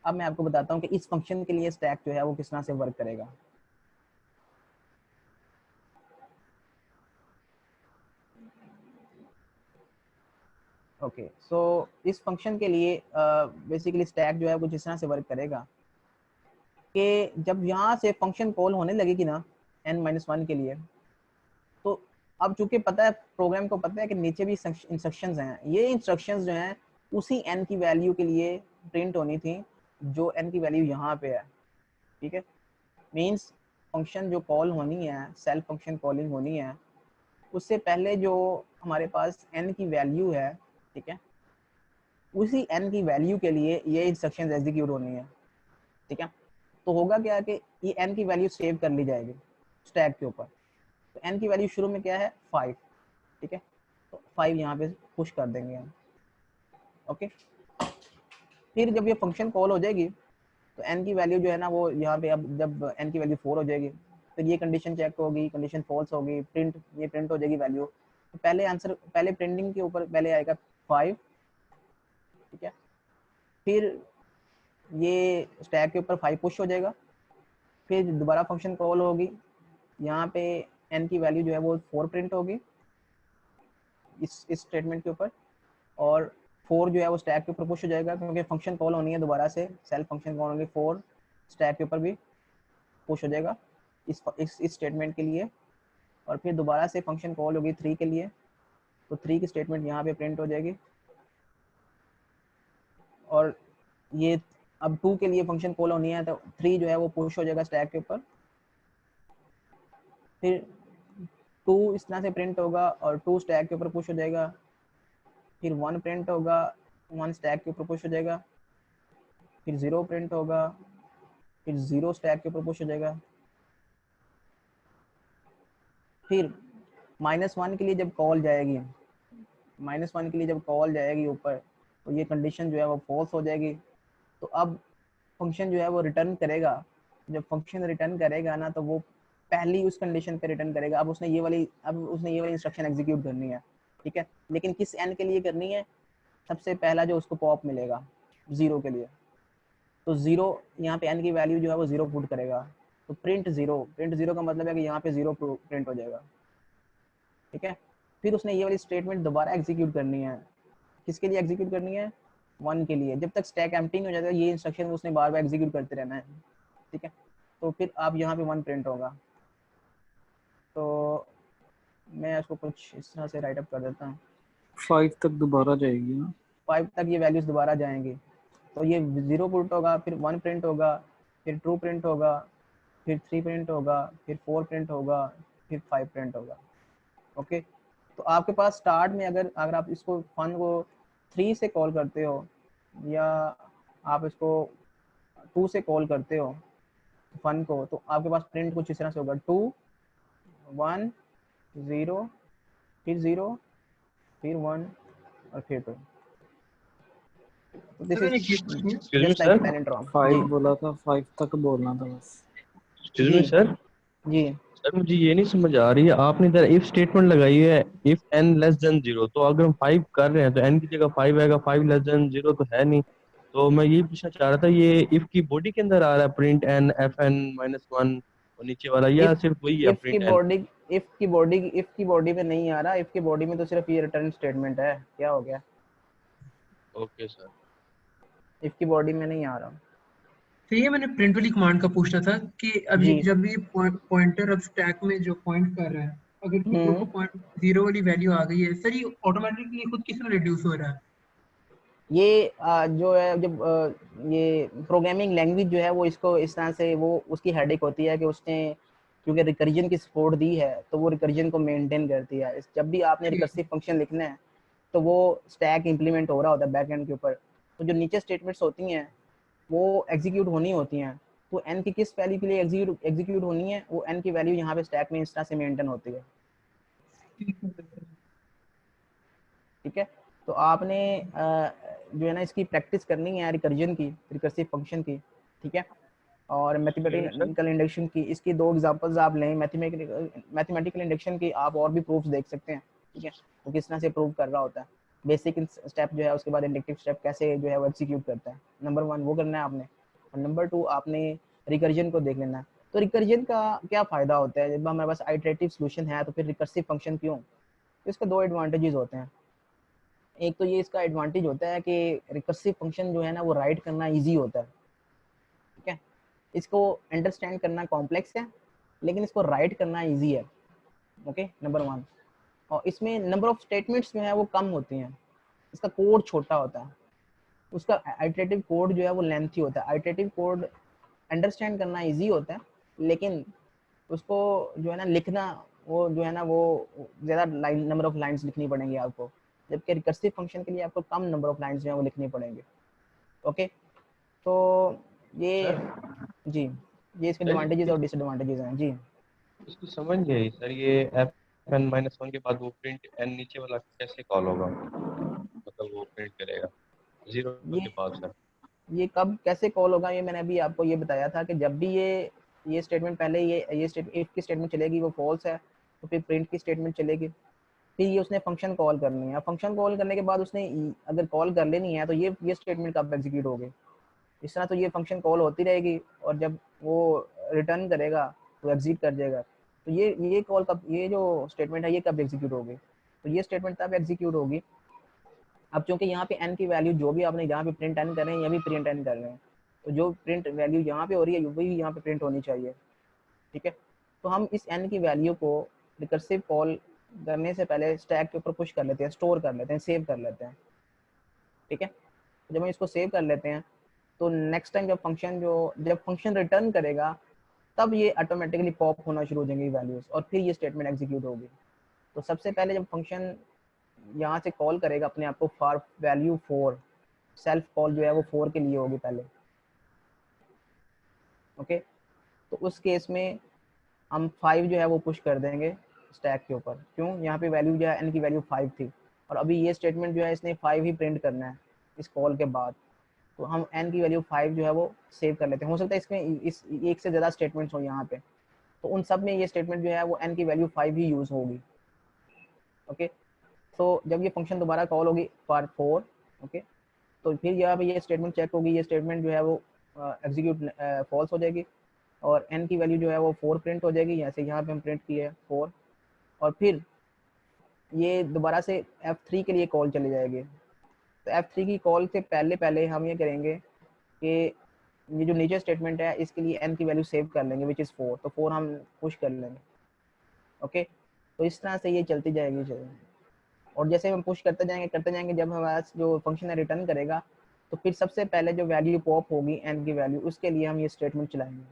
अब मैं आपको बताता हूँ कि इस फंक्शन के लिए स्टैक जो है वो किस तरह से वर्क करेगा। ओके, सो इस फंक्शन के लिए बेसिकली स्टैक जो है वो जिस तरह से वर्क करेगा कि जब यहाँ से फंक्शन कॉल होने लगेगी ना n-1 के लिए, तो अब चूंकि पता है प्रोग्राम को पता है कि नीचे भी इंस्ट्रक्शंस हैं, ये इंस्ट्रक्शंस जो हैं उसी n की वैल्यू के लिए प्रिंट होनी थी जो n की वैल्यू यहाँ पे है। ठीक है, मींस फंक्शन जो कॉल होनी है, सेल्फ फंक्शन कॉलिंग होनी है, उससे पहले जो हमारे पास n की वैल्यू है, ठीक है, उसी n की वैल्यू के लिए ये इंस्ट्रक्शंस एग्जीक्यूट होनी है। ठीक है, तो होगा क्या कि ये n की वैल्यू सेव कर ली जाएगी स्टैक के ऊपर। तो n की वैल्यू शुरू में क्या है 5, ठीक है, तो 5 यहाँ पे पुश कर देंगे हम। ओके, फिर जब ये फंक्शन कॉल हो जाएगी तो n की वैल्यू जो है ना वो यहाँ पे, अब जब n की वैल्यू 4 हो जाएगी फिर ये कंडीशन चेक होगी, कंडीशन फॉल्स होगी, प्रिंट, ये प्रिंट हो जाएगी वैल्यू। तो पहले आंसर, पहले प्रिंटिंग के ऊपर पहले आएगा 5, ठीक है, फिर ये स्टैक के ऊपर 5 पुश हो जाएगा, फिर दोबारा फंक्शन कॉल होगी, यहाँ पे n की वैल्यू जो है वो 4 प्रिंट होगी इस स्टेटमेंट के ऊपर, और 4 जो है वो स्टैक के ऊपर पुश हो जाएगा क्योंकि फंक्शन कॉल होनी है दोबारा से, सेल्फ फंक्शन कॉल होगी, 4 स्टैक के ऊपर भी पुश हो जाएगा इस स्टेटमेंट के लिए, और फिर दोबारा से फंक्शन कॉल होगी 3 के लिए, तो 3 की स्टेटमेंट यहाँ पे प्रिंट हो जाएगी, और ये अब 2 के लिए फंक्शन कॉल होनी है तो 3 जो है वो पुश हो जाएगा स्टैक के ऊपर, फिर 2 इस तरह से प्रिंट होगा और 2 स्टैक के ऊपर पुश हो जाएगा, फिर 1 प्रिंट होगा, 1 स्टैक के ऊपर पुश हो जाएगा, फिर 0 प्रिंट होगा, फिर 0 स्टैक के ऊपर पुश हो जाएगा, फिर -1 के लिए जब कॉल जाएगी, -1 के लिए जब कॉल जाएगी ऊपर, तो ये कंडीशन जो है वो फॉल्स हो जाएगी। तो अब फंक्शन जो है वो रिटर्न करेगा, जब फंक्शन रिटर्न करेगा ना तो वो पहली उस कंडीशन पे रिटर्न करेगा। अब उसने ये वाली इंस्ट्रक्शन एग्जीक्यूट करनी है, ठीक है, लेकिन किस n के लिए करनी है, सबसे पहला जो उसको पॉप मिलेगा 0 के लिए, तो 0 यहाँ पे n की वैल्यू जो है वो 0 पुट करेगा, तो प्रिंट 0 का मतलब है कि यहाँ पे 0 प्रिंट हो जाएगा। ठीक है, फिर उसने ये वाली स्टेटमेंट दोबारा एग्जीक्यूट करनी है, किसके लिए एग्जीक्यूट करनी है 1 के लिए, जब तक स्टैक एम्प्टी नहीं हो जाता ये इंस्ट्रक्शन उसने बार बार एग्जीक्यूट करते रहना है। ठीक है, तो फिर आप यहाँ पे 1 प्रिंट होगा, तो मैं इसको कुछ इस तरह से राइट अप कर देता हूँ, 5 तक दोबारा जाएगी ना, 5 तक ये वैल्यूज दोबारा जाएंगी, तो ये 0 प्रिंट होगा, फिर 1 प्रिंट होगा, फिर 2 प्रिंट होगा, फिर 3 प्रिंट होगा, फिर 4 प्रिंट होगा, फिर 5 प्रिंट होगा। ओके, तो आपके पास स्टार्ट में अगर आप इसको फन को 3 से कॉल करते हो या आप इसको 2 से कॉल करते हो फन को, तो आपके पास प्रिंट कुछ इस तरह से होगा 2 1 0 फिर 0 फिर 1 और फिर 2। तो दिस सर, इज एक question excuse me just like sir, पैरेंट्रॉन। 5 बोला था, 5 तक बोलना था बस। एक्सक्यूज मी जी सर, जी सर मुझे ये नहीं समझ आ रही है, आपने इधर इफ स्टेटमेंट लगाई है इफ n लेस देन 0, तो अगर हम 5 कर रहे हैं तो n की जगह 5 आएगा, 5 लेस देन 0 तो है नहीं। तो मैं यही पूछना चाह रहा था, ये इफ की बॉडी के अंदर आ रहा है प्रिंट n fn -1 और नीचे वाला, या इफ सिर्फ वही है इफ की प्रिंट n? बॉडी इफ की बॉडी में नहीं आ रहा, इफ की बॉडी में तो सिर्फ ये रिटर्न स्टेटमेंट है। क्या हो गया, ओके सर। इफ की बॉडी में नहीं आ रहा। तो ये मैंने प्रिंट वाली कमांड का पूछना था कि अभी जी जब ये पॉइंटर अब स्टैक में जो पॉइंट कर रहा है, अगर 0 को 0 वाली वैल्यू आ गई है सर, ये ऑटोमेटिकली खुद किस तरह रिड्यूस हो रहा है? ये जो है जब ये प्रोग्रामिंग लैंग्वेज जो है वो इसको इस तरह से, वो उसकी हेडेक होती है कि उसने क्योंकि रिकर्जन की सपोर्ट दी है तो वो रिकर्जन को मेंटेन करती है। जब भी आपने ठीक। रिकर्सिव फंक्शन लिखना है तो वो स्टैक इंप्लीमेंट हो रहा होता है बैकएंड के ऊपर, तो जो नीचे स्टेटमेंट्स होती हैं वो एग्जीक्यूट होनी होती हैं, तो n की किस वैल्यू के लिए एग्जीक्यूट होनी है, वो n की वैल्यू यहाँ पे स्टैक में इस तरह से मेंटेन होती है। ठीक है, तो आपने जो है ना इसकी प्रैक्टिस करनी है रिकर्जन की, रिकर्सिव फंक्शन की, ठीक है, और मैथमेटिकल इंडक्शन की। इसकी दो एग्जांपल्स आप लें। मैथमेटिकल इंडक्शन की आप और भी प्रूफ्स देख सकते हैं, ठीक है, वो किस तरह से प्रूव कर रहा होता है, बेसिक स्टेप जो है, उसके बाद इंडक्टिव स्टेप कैसे जो है वो एग्जीक्यूट करता है। नंबर 1 वो करना है आपने, और नंबर 2 आपने रिकर्जन को देख लेना है। तो रिकर्जन का क्या फ़ायदा होता है? जब हमारे पास आइटरेटिव सॉल्यूशन है तो फिर रिकर्सिव फंक्शन क्यों? तो इसके दो एडवांटेजेस होते हैं। एक तो ये इसका एडवांटेज होता है कि रिकर्सिव फंक्शन जो है ना वो राइट करना ईजी होता है, ठीक है, इसको अंडरस्टैंड करना कॉम्प्लेक्स है लेकिन इसको राइट करना इजी है। Okay, number 1। और इसमें नंबर ऑफ स्टेटमेंट्स जो है वो कम होती हैं, इसका कोड छोटा होता है, उसका आइटरेटिव कोड जो है वो लेंथी होता है। आइटरेटिव कोड अंडरस्टैंड करना इजी होता है लेकिन उसको जो है ना लिखना, वो जो है ना वो ज़्यादा लाइन नंबर ऑफ लाइंस लिखनी पड़ेंगी आपको, जबकि रिकर्सिव फंक्शन के लिए आपको कम नंबर ऑफ लाइंस जो है वो लिखनी पड़ेंगे। ओके, तो ये जी, ये इसके एडवांटेजेस और डिसएडवांटेजेस हैं जी। इसकी समझ नहीं आई सर, ये एफ एन माइनस वन के बाद वो प्रिंट एन नीचे वाला कैसे कॉल होगा, मतलब वो प्रिंट करेगा जीरो के बाद सर? ये कब कैसे कॉल होगा ये मैंने अभी आपको ये बताया था कि जब भी ये स्टेटमेंट पहले ये इफ की स्टेटमेंट चलेगी वो फॉल्स है तो फिर प्रिंट की स्टेटमेंट चलेगी, फिर ये उसने फंक्शन कॉल करनी है। फंक्शन कॉल करने के बाद उसने अगर कॉल कर लेनी है तो ये स्टेटमेंट कब एग्जीक्यूट होगी। इस तरह तो ये फंक्शन कॉल होती रहेगी और जब वो रिटर्न करेगा तो एग्जीट कर जाएगा। तो ये कॉल कब, ये जो स्टेटमेंट है ये कब एग्जीक्यूट होगी? तो ये स्टेटमेंट तब एग्जीक्यूट होगी अब चूंकि यहाँ पे n की वैल्यू जो भी आपने यहाँ पे प्रिंट n कर रहे हैं या भी प्रिंट n कर रहे हैं, तो जो प्रिंट वैल्यू यहाँ पे हो रही है वही यहाँ पे प्रिंट होनी चाहिए, ठीक है। तो हम इस n की वैल्यू को रिकर्सिव कॉल करने से पहले स्टैक के ऊपर पुश कर लेते हैं, स्टोर कर लेते हैं, सेव कर लेते हैं, ठीक है। जब हम इसको सेव कर लेते हैं तो नेक्स्ट टाइम जब फंक्शन रिटर्न करेगा तब ये ऑटोमेटिकली पॉप होना शुरू हो जाएंगी वैल्यूज और फिर ये स्टेटमेंट एग्जीक्यूट होगी। तो सबसे पहले जब फंक्शन यहाँ से कॉल करेगा अपने आप को फॉर वैल्यू 4, सेल्फ कॉल जो है वो 4 के लिए होगी पहले। ओके, तो उस केस में हम 5 जो है वो पुश कर देंगे स्टैक के ऊपर। क्यों? यहाँ पे वैल्यू जो है n की वैल्यू 5 थी और अभी ये स्टेटमेंट जो है इसने 5 ही प्रिंट करना है इस कॉल के बाद, तो हम n की वैल्यू 5 जो है वो सेव कर लेते हैं। हो सकता है इसमें इस एक से ज़्यादा स्टेटमेंट्स हो यहाँ पे, तो उन सब में ये स्टेटमेंट जो है वो n की वैल्यू 5 ही यूज़ होगी। ओके, तो जब ये फंक्शन दोबारा कॉल होगी फॉर 4, ओके, तो फिर यहाँ पे ये स्टेटमेंट चेक होगी, ये स्टेटमेंट जो है वो एग्जीक्यूट फॉल्स हो जाएगी और n की वैल्यू जो है वो 4 प्रिंट हो जाएगी, जैसे यहाँ पे हम प्रिंट किए 4, और फिर ये दोबारा से F3 के लिए कॉल चली जाएगी। तो F3 की कॉल से पहले पहले हम ये करेंगे कि ये जो नीचे स्टेटमेंट है इसके लिए n की वैल्यू सेव कर लेंगे विच इज़ 4, तो 4 हम पुश कर लेंगे। ओके, तो इस तरह से ये चलती जाएगी और जैसे हम पुश करते जाएंगे जब हमारा जो फंक्शन है रिटर्न करेगा तो फिर सबसे पहले जो वैल्यू पॉप होगी n की वैल्यू उसके लिए हम ये स्टेटमेंट चलाएंगे,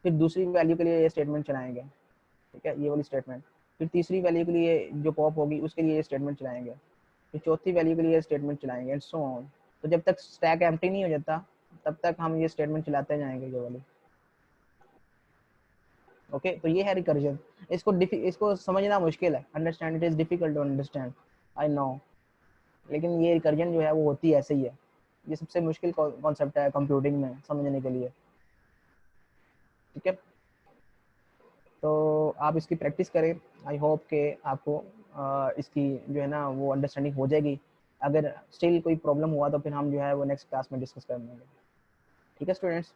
फिर दूसरी वैल्यू के लिए ये स्टेटमेंट चलाएंगे, ठीक है, ये वाली स्टेटमेंट, फिर तीसरी वैल्यू के लिए जो पॉप होगी उसके लिए ये स्टेटमेंट चलाएंगे, फिर चौथी वैल्यू के लिए स्टेटमेंट चलाएंगे एंड सो ऑन। तो जब तक स्टैक एम्प्टी नहीं हो जाता तब तक हम ये स्टेटमेंट चलाते जाएंगे ये वाली। ओके, तो ये है रिकर्जन। इसको समझना मुश्किल है, understand it is difficult to understand, I know, लेकिन ये रिकर्जन जो है वो होती है ऐसे ही है। ये सबसे मुश्किल कॉन्सेप्ट है कंप्यूटिंग में समझने के लिए, ठीक है। तो आप इसकी प्रैक्टिस करें, आई होप कि आपको इसकी जो है ना वो अंडरस्टैंडिंग हो जाएगी। अगर स्टिल कोई प्रॉब्लम हुआ तो फिर हम जो है वो नेक्स्ट क्लास में डिस्कस कर लेंगे, ठीक है स्टूडेंट्स।